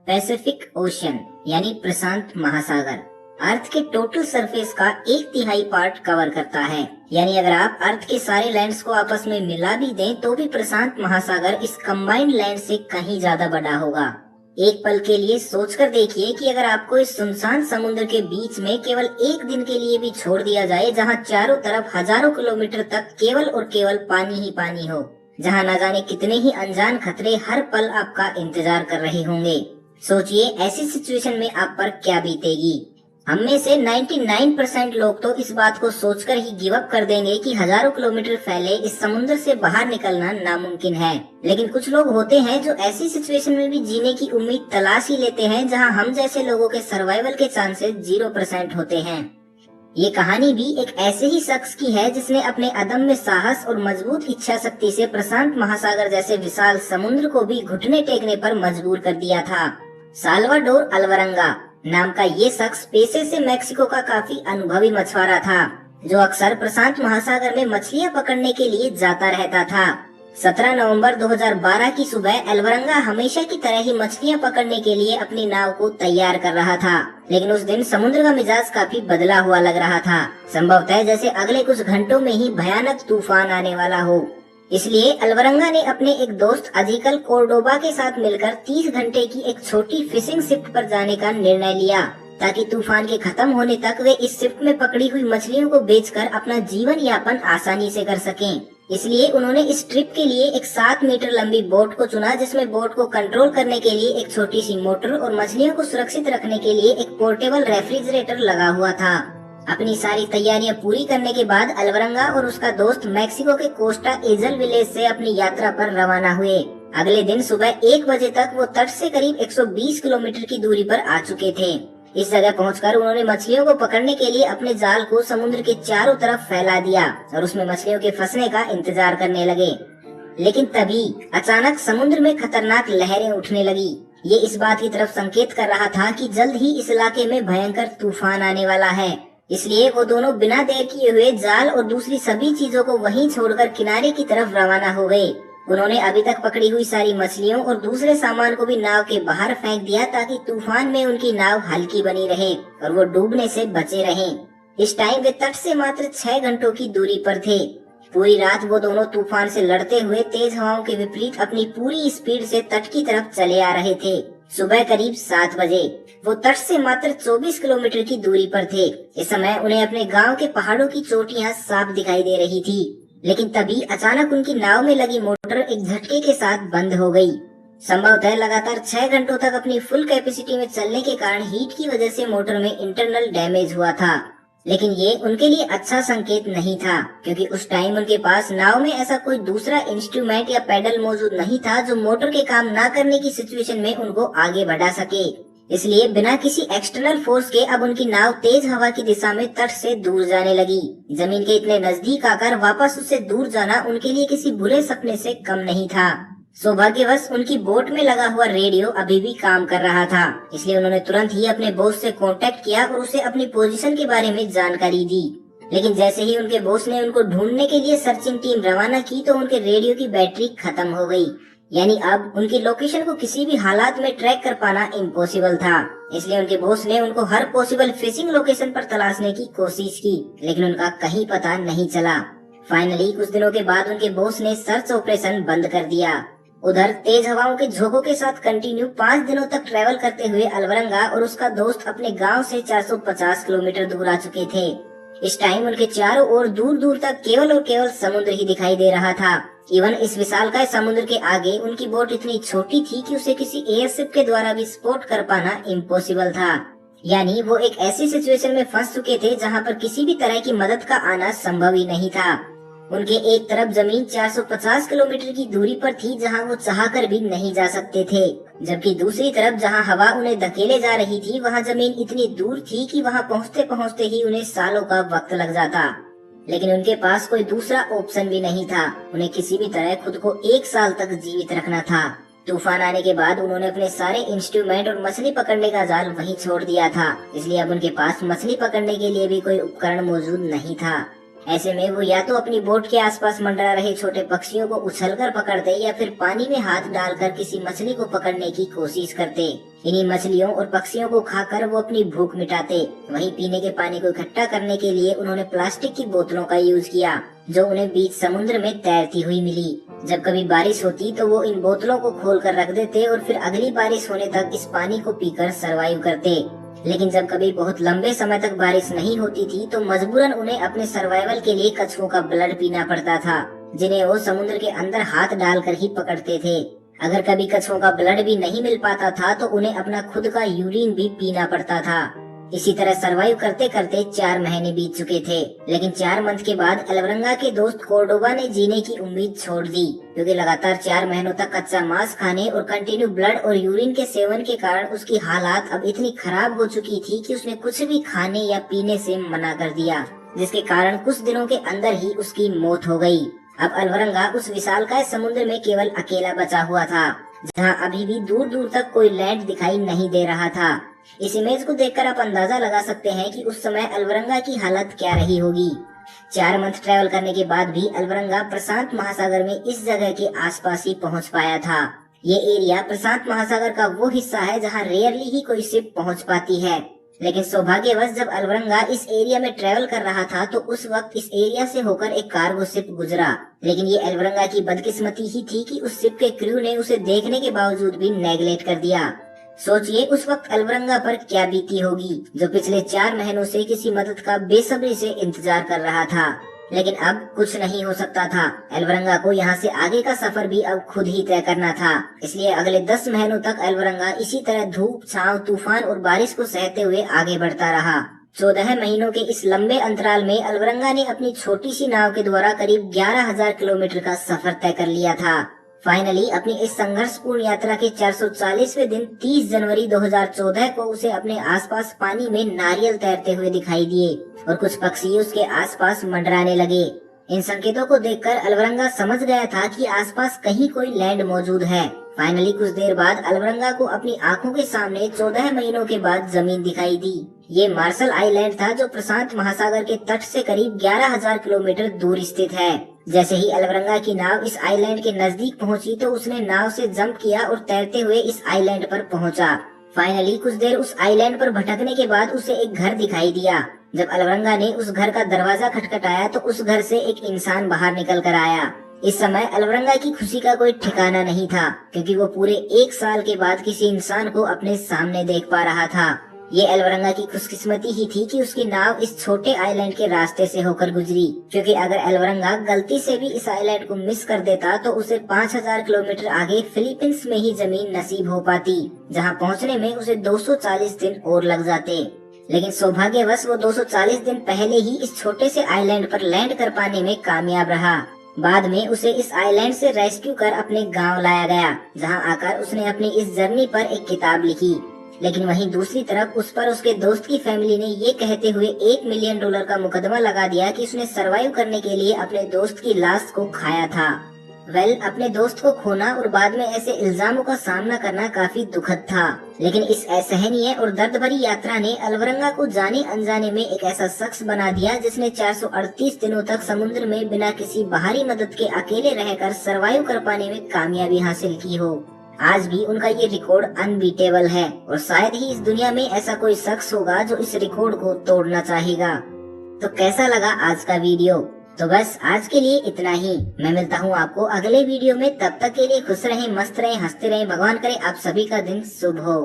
Pacific ocean यानी प्रशांत महासागर अर्थ के टोटल सरफेस का 1/3 पार्ट कवर करता है। यानी अगर आप अर्थ के सारे लैंड्स को आपस में मिला भी दें तो भी प्रशांत महासागर इस कंबाइंड लैंड से कहीं ज्यादा बड़ा होगा। एक पल के लिए सोचकर देखिए कि अगर आपको इस सुनसान समुद्र के बीच में केवल एक दिन के लिए भी छोड़ दिया जाए, जहां चारों तरफ हजारों किलोमीटर तक केवल और केवल पानी ही पानी हो, जहां न जाने कितने ही अनजान खतरे हर पल आपका इंतजार कर रहे होंगे। सोचिए ऐसी सिचुएशन में आप पर क्या बीतेगी। हम में से 99% लोग तो इस बात को सोचकर ही गिव अप कर देंगे कि हजारों किलोमीटर फैले इस समुद्र से बाहर निकलना नामुमकिन है। लेकिन कुछ लोग होते हैं जो ऐसी सिचुएशन में भी जीने की उम्मीद तलाश ही लेते हैं, जहां हम जैसे लोगों के सर्वाइवल के चांसेस 0% होते हैं। ये कहानी भी एक ऐसे ही शख्स की है जिसने अपने अदम्य साहस और मजबूत इच्छा शक्ति से प्रशांत महासागर जैसे विशाल समुद्र को भी घुटने टेकने पर मजबूर कर दिया था। साल्वाडोर अल्वारेंगा नाम का ये शख्स पेशे से मेक्सिको का काफी अनुभवी मछुआरा था, जो अक्सर प्रशांत महासागर में मछलियां पकड़ने के लिए जाता रहता था। 17 नवंबर 2012 की सुबह अल्वारेंगा हमेशा की तरह ही मछलियां पकड़ने के लिए अपनी नाव को तैयार कर रहा था। लेकिन उस दिन समुद्र का मिजाज काफी बदला हुआ लग रहा था। संभवतः जैसे अगले कुछ घंटों में ही भयानक तूफान आने वाला हो। इसलिए अल्वारेंगा ने अपने एक दोस्त अजीकल कोर्डोबा के साथ मिलकर 30 घंटे की एक छोटी फिशिंग शिफ्ट पर जाने का निर्णय लिया, ताकि तूफान के खत्म होने तक वे इस शिफ्ट में पकड़ी हुई मछलियों को बेचकर अपना जीवन यापन आसानी से कर सकें। इसलिए उन्होंने इस ट्रिप के लिए एक 7 मीटर लंबी बोट को चुना, जिसमें बोट को कंट्रोल करने के लिए एक छोटी सी मोटर और मछलियों को सुरक्षित रखने के लिए एक पोर्टेबल रेफ्रिजरेटर लगा हुआ था। अपनी सारी तैयारियां पूरी करने के बाद अल्वारेंगा और उसका दोस्त मैक्सिको के कोस्टा एजल विलेज से अपनी यात्रा पर रवाना हुए। अगले दिन सुबह 1 बजे तक वो तट से करीब 120 किलोमीटर की दूरी पर आ चुके थे। इस जगह पहुंचकर उन्होंने मछलियों को पकड़ने के लिए अपने जाल को समुद्र के चारों तरफ फैला दिया और उसमें मछलियों के फंसने का इंतजार करने लगे। लेकिन तभी अचानक समुद्र में खतरनाक लहरें उठने लगी। ये इस बात की तरफ संकेत कर रहा था कि जल्द ही इस इलाके में भयंकर तूफान आने वाला है। इसलिए वो दोनों बिना देर किए हुए जाल और दूसरी सभी चीजों को वहीं छोड़कर किनारे की तरफ रवाना हो गए। उन्होंने अभी तक पकड़ी हुई सारी मछलियों और दूसरे सामान को भी नाव के बाहर फेंक दिया, ताकि तूफान में उनकी नाव हल्की बनी रहे और वो डूबने से बचे रहें। इस टाइम वे तट से मात्र 6 घंटों की दूरी पर थे। पूरी रात वो दोनों तूफान से लड़ते हुए तेज हवाओं के विपरीत अपनी पूरी स्पीड से तट की तरफ चले आ रहे थे। सुबह करीब 7 बजे वो तट से मात्र 24 किलोमीटर की दूरी पर थे। इस समय उन्हें अपने गांव के पहाड़ों की चोटियां साफ दिखाई दे रही थी। लेकिन तभी अचानक उनकी नाव में लगी मोटर एक झटके के साथ बंद हो गई। संभवतः लगातार 6 घंटों तक अपनी फुल कैपेसिटी में चलने के कारण हीट की वजह से मोटर में इंटरनल डैमेज हुआ था। लेकिन ये उनके लिए अच्छा संकेत नहीं था, क्योंकि उस टाइम उनके पास नाव में ऐसा कोई दूसरा इंस्ट्रूमेंट या पैडल मौजूद नहीं था जो मोटर के काम न करने की सिचुएशन में उनको आगे बढ़ा सके। इसलिए बिना किसी एक्सटर्नल फोर्स के अब उनकी नाव तेज हवा की दिशा में तट से दूर जाने लगी। जमीन के इतने नजदीक आकर वापस उससे दूर जाना उनके लिए किसी बुरे सपने से कम नहीं था। सौभाग्यवश उनकी बोट में लगा हुआ रेडियो अभी भी काम कर रहा था, इसलिए उन्होंने तुरंत ही अपने बॉस से कांटेक्ट किया और उसे अपनी पोजीशन के बारे में जानकारी दी। लेकिन जैसे ही उनके बॉस ने उनको ढूंढने के लिए सर्चिंग टीम रवाना की तो उनके रेडियो की बैटरी खत्म हो गई। यानी अब उनकी लोकेशन को किसी भी हालात में ट्रैक कर पाना इम्पॉसिबल था। इसलिए उनके बॉस ने उनको हर पॉसिबल फिशिंग लोकेशन पर तलाशने की कोशिश की, लेकिन उनका कहीं पता नहीं चला। फाइनली कुछ दिनों के बाद उनके बॉस ने सर्च ऑपरेशन बंद कर दिया। उधर तेज हवाओं के झोंकों के साथ कंटिन्यू 5 दिनों तक ट्रेवल करते हुए अल्वारेंगा और उसका दोस्त अपने गांव से 450 किलोमीटर दूर आ चुके थे। इस टाइम उनके चारों ओर दूर दूर तक केवल और केवल समुद्र ही दिखाई दे रहा था। इवन इस विशालकाय समुद्र के आगे उनकी बोट इतनी छोटी थी कि उसे किसी एयरशिप के द्वारा भी स्पॉट कर पाना इम्पॉसिबल था। यानी वो एक ऐसी सिचुएशन में फंस चुके थे जहां पर किसी भी तरह की मदद का आना संभव ही नहीं था। उनके एक तरफ जमीन 450 किलोमीटर की दूरी पर थी, जहां वो चाहकर भी नहीं जा सकते थे, जबकि दूसरी तरफ जहां हवा उन्हें धकेले जा रही थी वहां जमीन इतनी दूर थी कि वहां पहुंचते पहुंचते ही उन्हें सालों का वक्त लग जाता। लेकिन उनके पास कोई दूसरा ऑप्शन भी नहीं था। उन्हें किसी भी तरह खुद को 1 साल तक जीवित रखना था। तूफान आने के बाद उन्होंने अपने सारे इंस्ट्रूमेंट और मछली पकड़ने का जाल वहीं छोड़ दिया था, इसलिए अब उनके पास मछली पकड़ने के लिए भी कोई उपकरण मौजूद नहीं था। ऐसे में वो या तो अपनी बोट के आसपास मंडरा रहे छोटे पक्षियों को उछलकर पकड़ते या फिर पानी में हाथ डालकर किसी मछली को पकड़ने की कोशिश करते। इन्हीं मछलियों और पक्षियों को खाकर वो अपनी भूख मिटाते। वहीं पीने के पानी को इकट्ठा करने के लिए उन्होंने प्लास्टिक की बोतलों का यूज किया, जो उन्हें बीच समुद्र में तैरती हुई मिली। जब कभी बारिश होती तो वो इन बोतलों को खोलकर रख देते और फिर अगली बारिश होने तक इस पानी को पीकर सरवाइव करते। लेकिन जब कभी बहुत लंबे समय तक बारिश नहीं होती थी तो मजबूरन उन्हें अपने सर्वाइवल के लिए कछुओं का ब्लड पीना पड़ता था, जिन्हें वो समुद्र के अंदर हाथ डालकर ही पकड़ते थे। अगर कभी कछुओं का ब्लड भी नहीं मिल पाता था तो उन्हें अपना खुद का यूरिन भी पीना पड़ता था। इसी तरह सरवाइव करते करते 4 महीने बीत चुके थे। लेकिन 4 मंथ के बाद एल्वरंगा के दोस्त कोर्डोबा ने जीने की उम्मीद छोड़ दी, क्योंकि लगातार 4 महीनों तक कच्चा मांस खाने और कंटिन्यू ब्लड और यूरिन के सेवन के कारण उसकी हालात अब इतनी खराब हो चुकी थी कि उसने कुछ भी खाने या पीने से मना कर दिया, जिसके कारण कुछ दिनों के अंदर ही उसकी मौत हो गई। अब एल्वरंगा उस विशालकाय समुद्र में केवल अकेला बचा हुआ था, जहाँ अभी भी दूर दूर तक कोई लैंड दिखाई नहीं दे रहा था। इस इमेज को देखकर आप अंदाजा लगा सकते हैं कि उस समय एल्वरंगा की हालत क्या रही होगी। 4 मंथ ट्रेवल करने के बाद भी एल्वरंगा प्रशांत महासागर में इस जगह के आसपास ही पहुंच पाया था। ये एरिया प्रशांत महासागर का वो हिस्सा है जहां रेयरली ही कोई शिप पहुंच पाती है। लेकिन सौभाग्यवश जब एल्वरंगा इस एरिया में ट्रेवल कर रहा था तो उस वक्त इस एरिया से होकर एक कार्गो शिप गुजरा। लेकिन ये एल्वरंगा की बदकिस्मती ही थी कि उस शिप के क्रू ने उसे देखने के बावजूद भी नेग्लेक्ट कर दिया। सोचिए उस वक्त एल्वरंगा पर क्या बीती होगी, जो पिछले 4 महीनों से किसी मदद का बेसब्री से इंतजार कर रहा था। लेकिन अब कुछ नहीं हो सकता था। एल्वरंगा को यहाँ से आगे का सफर भी अब खुद ही तय करना था। इसलिए अगले 10 महीनों तक एल्वरंगा इसी तरह धूप, छांव, तूफान और बारिश को सहते हुए आगे बढ़ता रहा। 14 महीनों के इस लंबे अंतराल में एल्वरंगा ने अपनी छोटी सी नाव के द्वारा करीब 11,000 किलोमीटर का सफर तय कर लिया था। फाइनली अपनी इस संघर्षपूर्ण यात्रा के 440वें दिन 30 जनवरी 2014 को उसे अपने आसपास पानी में नारियल तैरते हुए दिखाई दिए और कुछ पक्षी उसके आसपास मंडराने लगे। इन संकेतों को देखकर एल्वरंगा समझ गया था कि आसपास कहीं कोई लैंड मौजूद है। फाइनली कुछ देर बाद एल्वरंगा को अपनी आंखों के सामने 14 महीनों के बाद जमीन दिखाई दी। ये मार्शल आइलैंड था, जो प्रशांत महासागर के तट से करीब 11,000 किलोमीटर दूर स्थित है। जैसे ही एल्वरंगा की नाव इस आइलैंड के नजदीक पहुंची तो उसने नाव से जंप किया और तैरते हुए इस आइलैंड पर पहुंचा। फाइनली कुछ देर उस आइलैंड पर भटकने के बाद उसे एक घर दिखाई दिया। जब एल्वरंगा ने उस घर का दरवाजा खटखटाया तो उस घर से एक इंसान बाहर निकल कर आया। इस समय एल्वरंगा की खुशी का कोई ठिकाना नहीं था, क्योंकि वो पूरे 1 साल के बाद किसी इंसान को अपने सामने देख पा रहा था। ये एल्वरंगा की खुशकिस्मती ही थी कि उसकी नाव इस छोटे आइलैंड के रास्ते से होकर गुजरी, क्योंकि अगर एल्वरंगा गलती से भी इस आइलैंड को मिस कर देता तो उसे 5,000 किलोमीटर आगे फिलीपींस में ही जमीन नसीब हो पाती, जहां पहुंचने में उसे 240 दिन और लग जाते। लेकिन सौभाग्यवश वो 240 दिन पहले ही इस छोटे से आइलैंड पर लैंड कर पाने में कामयाब रहा। बाद में उसे इस आइलैंड से रेस्क्यू कर अपने गांव लाया गया, जहां आकर उसने अपनी इस जर्नी पर एक किताब लिखी। लेकिन वहीं दूसरी तरफ उस पर उसके दोस्त की फैमिली ने ये कहते हुए $1 मिलियन का मुकदमा लगा दिया कि उसने सरवाइव करने के लिए अपने दोस्त की लाश को खाया था। अपने दोस्त को खोना और बाद में ऐसे इल्जामों का सामना करना काफी दुखद था। लेकिन इस असहनीय और दर्द भरी यात्रा ने एल्वरंगा को जाने अनजाने में एक ऐसा शख्स बना दिया जिसने 438 दिनों तक समुद्र में बिना किसी बाहरी मदद के अकेले रहकर सरवाइव कर पाने में कामयाबी हासिल की हो। आज भी उनका ये रिकॉर्ड अनबीटेबल है और शायद ही इस दुनिया में ऐसा कोई शख्स होगा जो इस रिकॉर्ड को तोड़ना चाहेगा। तो कैसा लगा आज का वीडियो? तो बस आज के लिए इतना ही। मैं मिलता हूँ आपको अगले वीडियो में। तब तक के लिए खुश रहें, मस्त रहें, हंसते रहें। भगवान करे आप सभी का दिन शुभ हो।